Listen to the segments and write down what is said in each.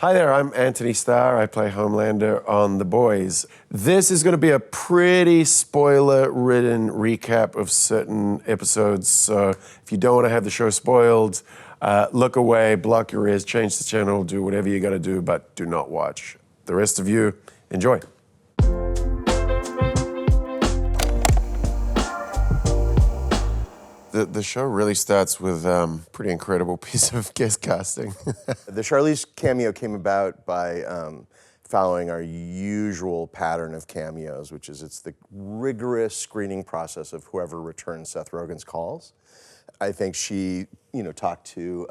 Hi there, I'm Antony Starr. I play Homelander on The Boys. This is going to be a pretty spoiler-ridden recap of certain episodes, so if you don't want to have the show spoiled, look away, block your ears, change the channel, do whatever you got to do, but do not watch. The rest of you, enjoy. The show really starts with a pretty incredible piece of guest casting. The Charlize cameo came about by following our usual pattern of cameos, which is it's the rigorous screening process of whoever returns Seth Rogen's calls. I think she, talked to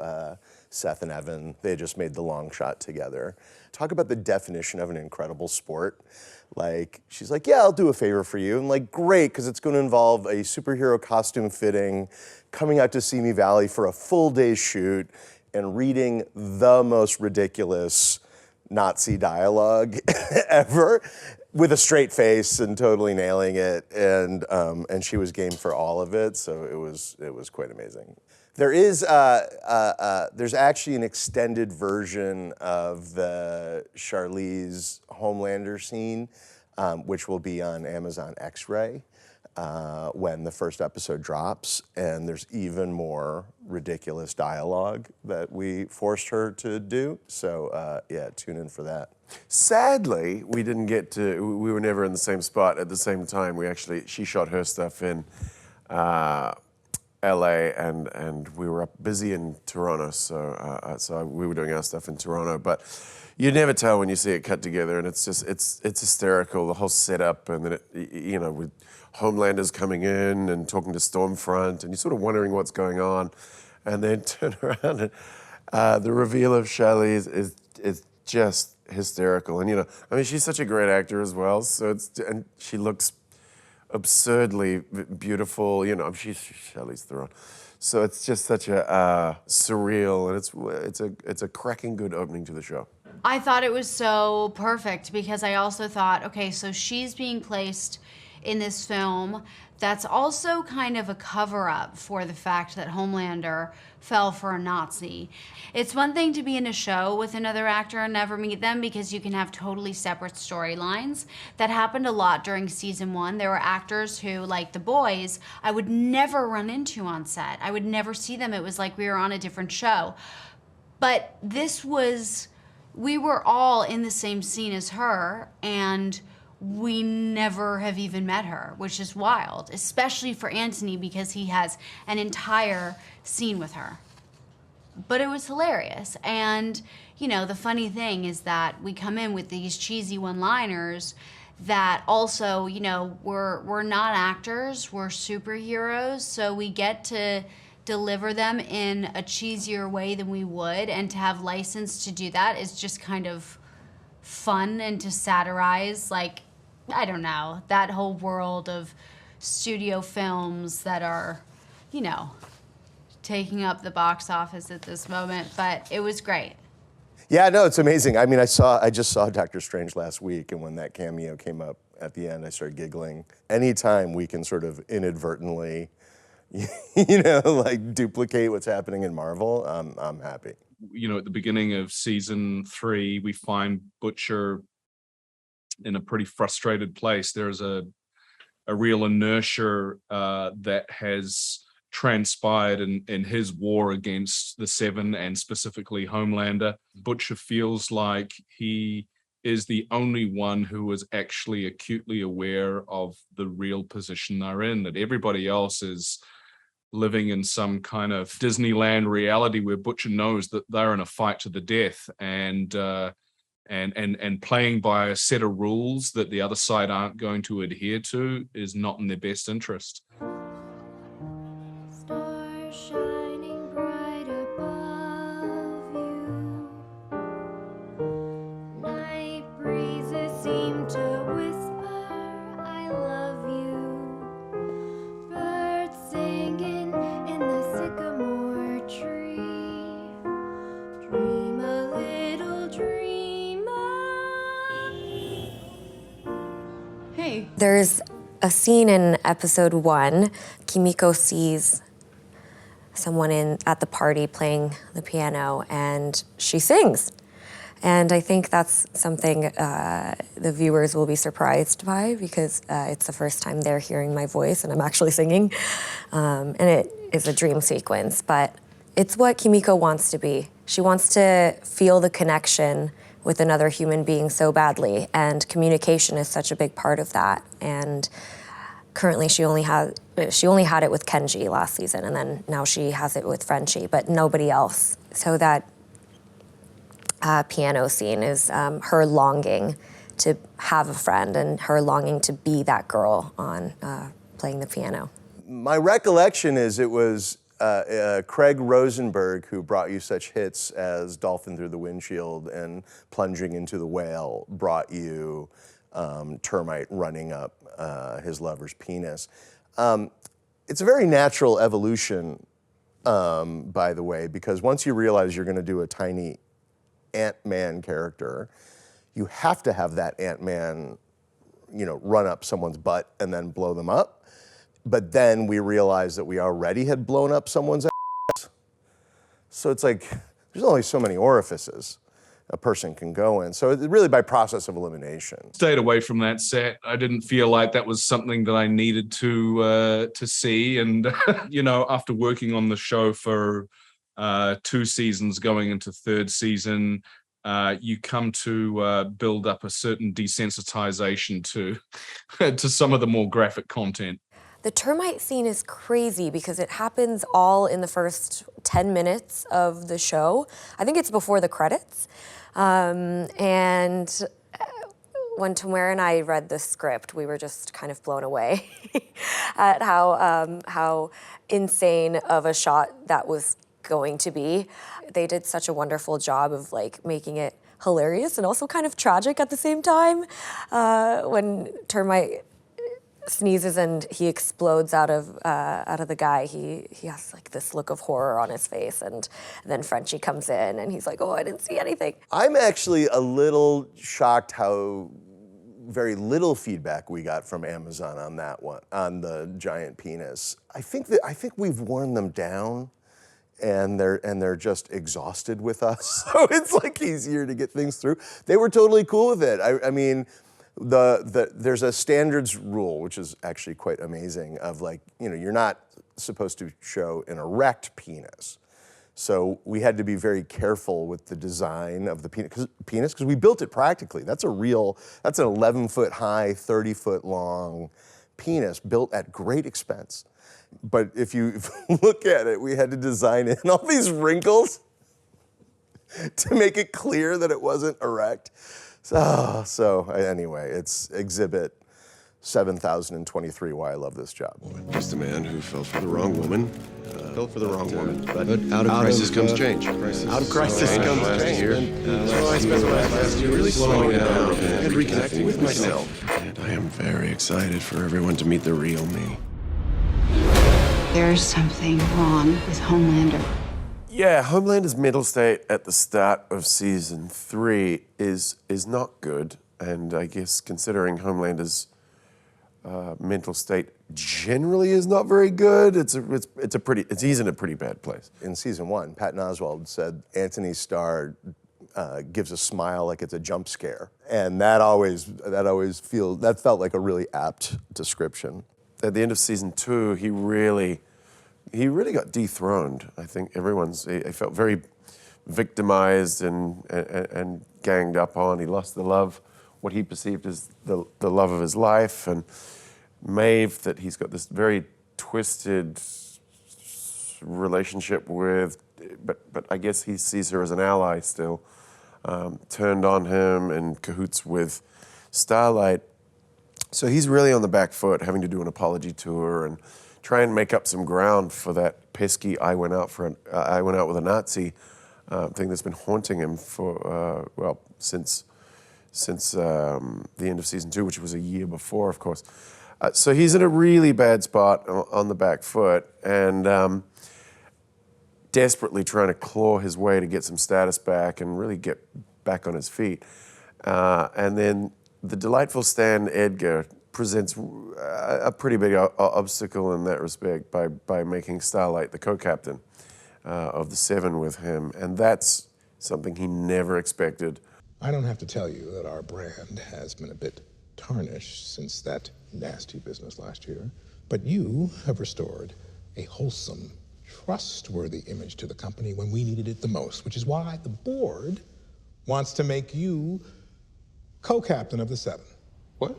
Seth and Evan. They just made the long shot together. Talk about the definition of an incredible sport. She's like, yeah, I'll do a favor for you. And great, because it's going to involve a superhero costume fitting, coming out to Simi Valley for a full day shoot, and reading the most ridiculous Nazi dialogue ever with a straight face and totally nailing it. And she was game for all of it, so it was quite amazing. There is there's actually an extended version of the Charlize Homelander scene, which will be on Amazon X-Ray when the first episode drops, and there's even more ridiculous dialogue that we forced her to do. So yeah, tune in for that. Sadly, we were never in the same spot at the same time. She shot her stuff in LA, and we were busy in Toronto, so we were doing our stuff in Toronto. But you never tell when you see it cut together, and it's hysterical, the whole setup, and then with Homelander's coming in and talking to Stormfront, and you're sort of wondering what's going on, and then turn around and the reveal of Charlize is just hysterical. And she's such a great actor as well, and she looks absurdly beautiful, she's Charlize Theron. So it's just such a surreal, and it's a cracking good opening to the show. I thought it was so perfect because I also thought, okay, so she's being placed in this film that's also kind of a cover-up for the fact that Homelander fell for a Nazi. It's one thing to be in a show with another actor and never meet them because you can have totally separate storylines. That happened a lot during season 1. There were actors who, like The Boys, I would never run into on set. I would never see them. It was like we were on a different show. But we were all in the same scene as her, and we never have even met her, which is wild, especially for Antony because he has an entire scene with her. But it was hilarious. And, the funny thing is that we come in with these cheesy one-liners that also, we're not actors, we're superheroes, so we get to deliver them in a cheesier way than we would, and to have license to do that is just kind of fun, and to satirize, I don't know, that whole world of studio films that are, taking up the box office at this moment, but it was great. Yeah, no, it's amazing. I mean, I just saw Doctor Strange last week, and when that cameo came up at the end, I started giggling. Anytime we can sort of inadvertently, duplicate what's happening in Marvel, I'm happy. At the beginning of season 3, we find Butcher in a pretty frustrated place. There's a real inertia that has transpired in his war against the Seven, and specifically Homelander. Butcher feels like he is the only one who is actually acutely aware of the real position they're in, that everybody else is living in some kind of Disneyland reality where Butcher knows that they're in a fight to the death, and playing by a set of rules that the other side aren't going to adhere to is not in their best interest. Star shining bright above you. Night breezes seem to whisper, I love you. Birds singing in the sycamore tree. Dream a little dream. Hey. There's a scene in episode 1. Kimiko sees someone at the party playing the piano, and she sings. And I think that's something the viewers will be surprised by, because it's the first time they're hearing my voice and I'm actually singing. And it is a dream sequence, but it's what Kimiko wants to be. She wants to feel the connection with another human being so badly, and communication is such a big part of that. And currently she only had it with Kenji last season, and then now she has it with Frenchie, but nobody else. So that piano scene is her longing to have a friend and her longing to be that girl on playing the piano. My recollection is it was Craig Rosenberg who brought you such hits as Dolphin Through the Windshield and Plunging into the Whale brought you Termite running up his lover's penis. It's a very natural evolution, by the way, because once you realize you're going to do a tiny Ant-Man character, you have to have that Ant-Man, run up someone's butt and then blow them up. But then we realized that we already had blown up someone's ass. So it's like, there's only so many orifices a person can go in. So it's really by process of elimination. Stayed away from that set. I didn't feel like that was something that I needed to see. And, after working on the show for 2 seasons, going into 3rd season, you come to build up a certain desensitization to some of the more graphic content. The Termite scene is crazy because it happens all in the first 10 minutes of the show. I think it's before the credits. And when Tamara and I read the script, we were just kind of blown away at how insane of a shot that was going to be. They did such a wonderful job of making it hilarious and also kind of tragic at the same time. When Termite sneezes and he explodes out of the guy, he has this look of horror on his face, and then Frenchie comes in and he's like, oh, I didn't see anything. I'm actually a little shocked how very little feedback we got from Amazon on that one, on the giant penis. I think we've worn them down, and they're just exhausted with us. So it's easier to get things through. They were totally cool with it. I mean, there's a standards rule, which is actually quite amazing, of you're not supposed to show an erect penis. So we had to be very careful with the design of the penis because we built it practically. That's an 11-foot high, 30-foot long penis built at great expense. But if you look at it, we had to design in all these wrinkles to make it clear that it wasn't erect. So anyway, it's exhibit 7023, why I love this job. Just a man who fell for the wrong woman. Fell for the wrong woman. But out of crisis comes change. Out of crisis comes change. So I spent the last year really slowing down and reconnecting with myself. And I am very excited for everyone to meet the real me. There's something wrong with Homelander. Yeah, Homelander's mental state at the start of season 3 is not good, and I guess considering Homelander's mental state generally is not very good, he's in a pretty bad place. In season 1, Patton Oswalt said Antony Starr gives a smile like it's a jump scare, and that felt like a really apt description. At the end of season 2, he really got dethroned. I think he felt very victimized and ganged up on. He lost the love, what he perceived as the love of his life, and Maeve, that he's got this very twisted relationship with, but I guess he sees her as an ally still, turned on him in cahoots with Starlight. So he's really on the back foot, having to do an apology tour and try and make up some ground for that pesky I went out with a Nazi thing that's been haunting him for since the end of season 2, which was a year before, of course. So he's in a really bad spot on the back foot, and desperately trying to claw his way to get some status back and really get back on his feet. And then the delightful Stan Edgar presents a pretty big obstacle in that respect by making Starlight the co-captain of the 7 with him, and that's something he never expected. I don't have to tell you that our brand has been a bit tarnished since that nasty business last year, but you have restored a wholesome, trustworthy image to the company when we needed it the most, which is why the board wants to make you co-captain of the 7. What?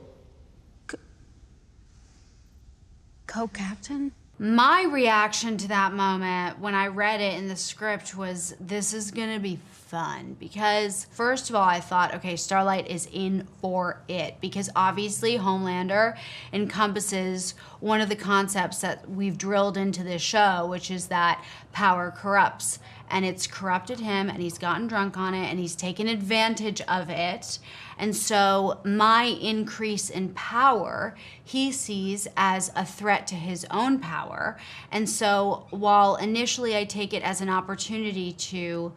Co-captain? My reaction to that moment when I read it in the script was, this is gonna be fun. Because first of all, I thought, okay, Starlight is in for it. Because obviously Homelander encompasses one of the concepts that we've drilled into this show, which is that power corrupts. And it's corrupted him, and he's gotten drunk on it, and he's taken advantage of it. And so my increase in power, he sees as a threat to his own power. And so while initially I take it as an opportunity to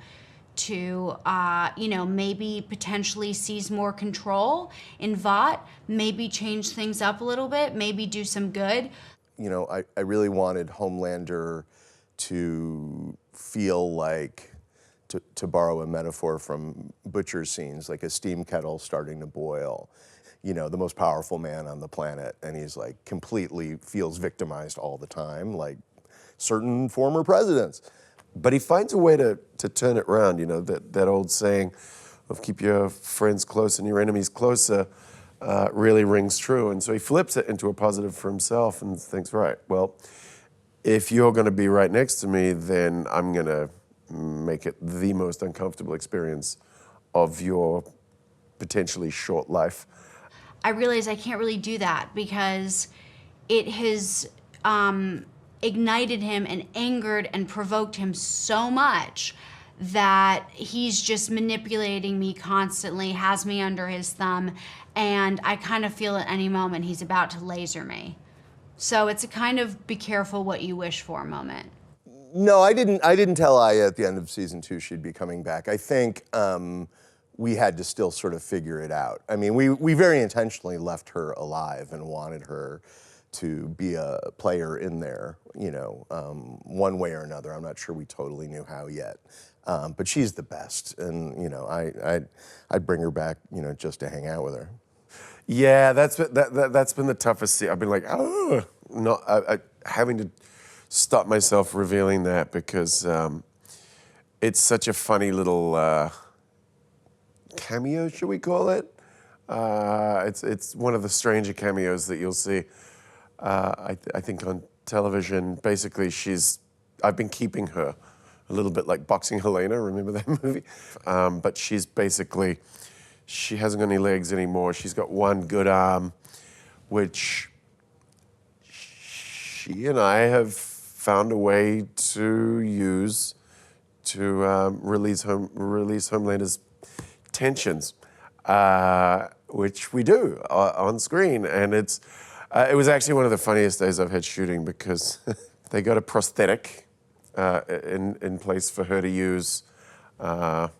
maybe potentially seize more control in Vought, maybe change things up a little bit, maybe do some good. You know, I really wanted Homelander to feel like, to borrow a metaphor from Butcher's scenes, like a steam kettle starting to boil. You know, the most powerful man on the planet, and he's like completely feels victimized all the time, like certain former presidents. But he finds a way to turn it around, you know, that old saying of keep your friends close and your enemies closer really rings true. And so he flips it into a positive for himself and thinks, right, well, if you're going to be right next to me, then I'm going to make it the most uncomfortable experience of your potentially short life. I realize I can't really do that because it has ignited him and angered and provoked him so much that he's just manipulating me constantly, has me under his thumb, and I kind of feel at any moment he's about to laser me. So it's a kind of be careful what you wish for moment. No, I didn't tell Aya at the end of season 2 she'd be coming back. I think we had to still sort of figure it out. I mean, we very intentionally left her alive and wanted her to be a player in there, you know, one way or another. I'm not sure we totally knew how yet. But she's the best, and you know, I'd bring her back, you know, just to hang out with her. Yeah, that's been the toughest scene. I've been like, oh, no, having to stop myself revealing that because it's such a funny little cameo, should we call it? It's one of the stranger cameos that you'll see. I think on television. Basically, I've been keeping her a little bit like Boxing Helena. Remember that movie? But she's basically. She hasn't got any legs anymore. She's got one good arm, which she and I have found a way to use to release Homelander's tensions, which we do on screen. And it was actually one of the funniest days I've had shooting because they got a prosthetic in place for her to use to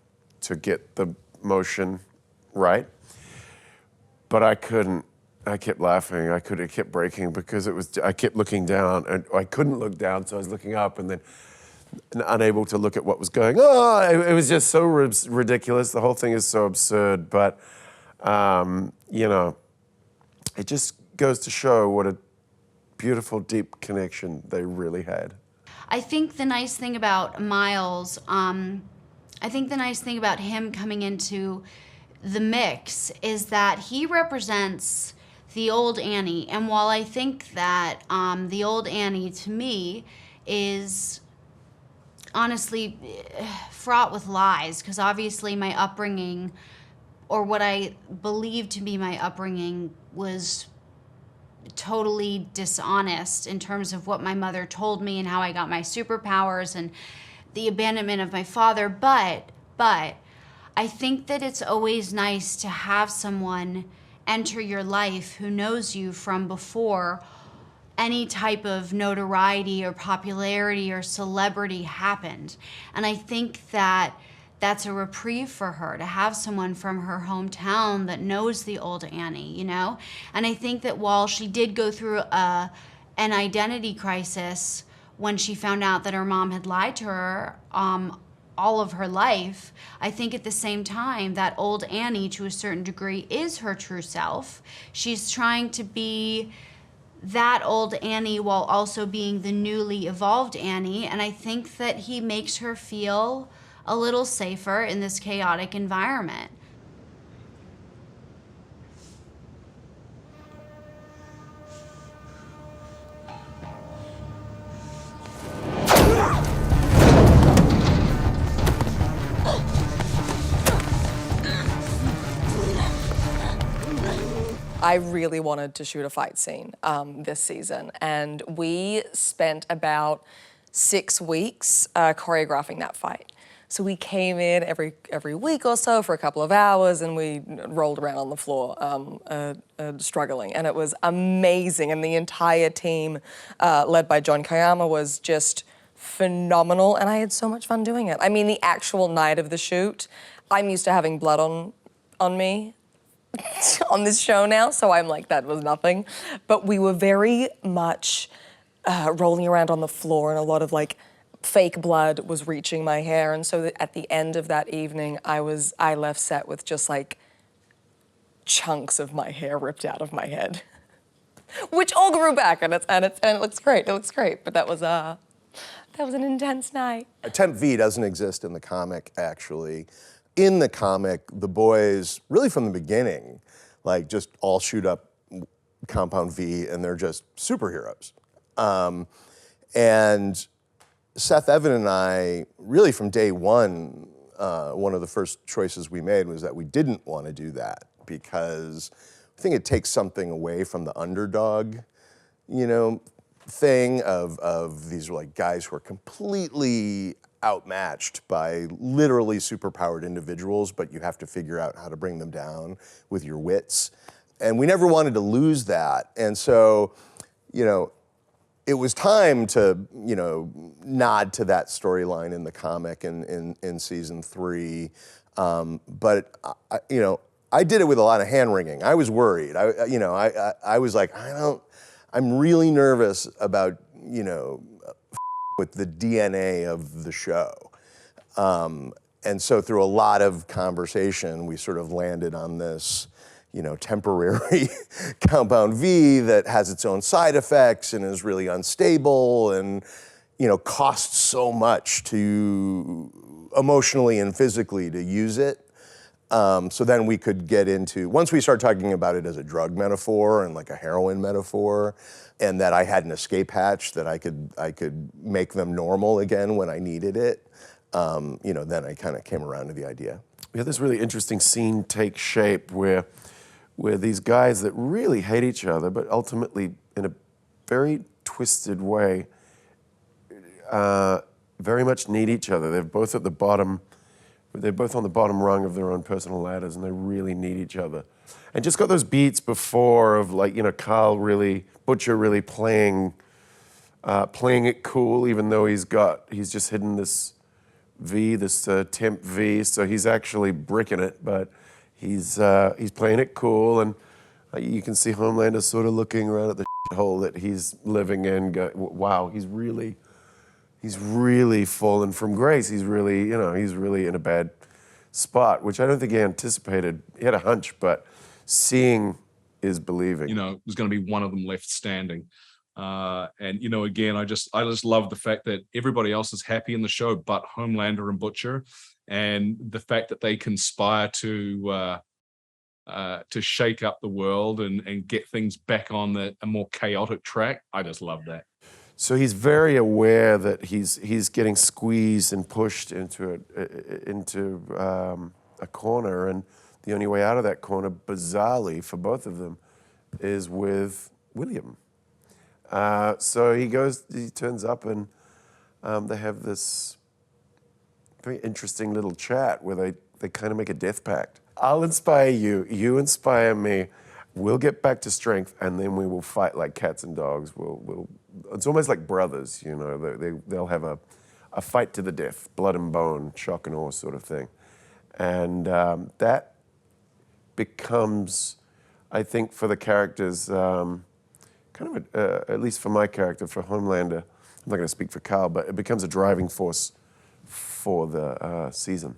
get the motion right, but I couldn't. I kept laughing. I kept breaking because I kept looking down, and I couldn't look down, so I was looking up, and then unable to look at what was going on. It was just so ridiculous. The whole thing is so absurd, but you know, it just goes to show what a beautiful, deep connection they really had. I think the nice thing about Miles, I think the nice thing about him coming into the mix is that he represents the old Annie. And while I think that the old Annie, to me, is honestly fraught with lies, because obviously my upbringing, or what I believe to be my upbringing, was totally dishonest in terms of what my mother told me and how I got my superpowers and the abandonment of my father. But I think that it's always nice to have someone enter your life who knows you from before any type of notoriety or popularity or celebrity happened. And I think that that's a reprieve for her, to have someone from her hometown that knows the old Annie, you know? And I think that while she did go through an identity crisis when she found out that her mom had lied to her, all of her life. I think at the same time that old Annie, to a certain degree, is her true self. She's trying to be that old Annie while also being the newly evolved Annie, and I think that he makes her feel a little safer in this chaotic environment. I really wanted to shoot a fight scene this season, and we spent about 6 weeks choreographing that fight. So we came in every week or so for a couple of hours, and we rolled around on the floor struggling, and it was amazing. And the entire team, led by John Kayama, was just phenomenal, and I had so much fun doing it. I mean, the actual night of the shoot, I'm used to having blood on me on this show now, so I'm like, that was nothing. But we were very much rolling around on the floor, and a lot of like fake blood was reaching my hair. And so at the end of that evening, I left set with just like chunks of my hair ripped out of my head, which all grew back, and it looks great. It looks great. But that was an intense night. Temp V doesn't exist in the comic, actually. In the comic, the boys, really from the beginning, like just all shoot up Compound V, and they're just superheroes. And Seth, Evan, and I, really from day one of the first choices we made was that we didn't want to do that, because I think it takes something away from the underdog, thing of these like guys who are completely outmatched by literally superpowered individuals, but you have to figure out how to bring them down with your wits. And we never wanted to lose that. And so, it was time to, nod to that storyline in the comic in season 3. But I did it with a lot of hand wringing. I was worried. I was like, I'm really nervous about, with the DNA of the show. And so through a lot of conversation, we sort of landed on this, temporary Compound V that has its own side effects and is really unstable and, costs so much to emotionally and physically to use it. So then we could get into, once we start talking about it as a drug metaphor and like a heroin metaphor, and that I had an escape hatch that I could make them normal again when I needed it, then I kind of came around to the idea. We had this really interesting scene take shape where these guys that really hate each other, but ultimately in a very twisted way, very much need each other. They're both on the bottom rung of their own personal ladders, and they really need each other. And just got those beats before of like, Karl Butcher really playing it cool, even though he's just hidden this V, this Temp V, so he's actually bricking it, but he's playing it cool, and you can see Homelander sort of looking around at the hole that he's living in, wow, he's really fallen from grace. He's really in a bad spot, which I don't think he anticipated. He had a hunch, but seeing is believing. There's going to be one of them left standing. Again, I just love the fact that everybody else is happy in the show, but Homelander and Butcher, and the fact that they conspire to shake up the world and get things back on a more chaotic track. I just love that. So he's very aware that he's getting squeezed and pushed into a corner, and the only way out of that corner, bizarrely for both of them, is with William. So he turns up, and they have this very interesting little chat where they kind of make a death pact. I'll inspire you, you inspire me, we'll get back to strength, and then we will fight like cats and dogs. It's almost like brothers, they'll have a fight to the death, blood and bone, shock and awe sort of thing. And that becomes, I think, for the characters, kind of, at least for my character, for Homelander, I'm not going to speak for Karl, but it becomes a driving force for the season.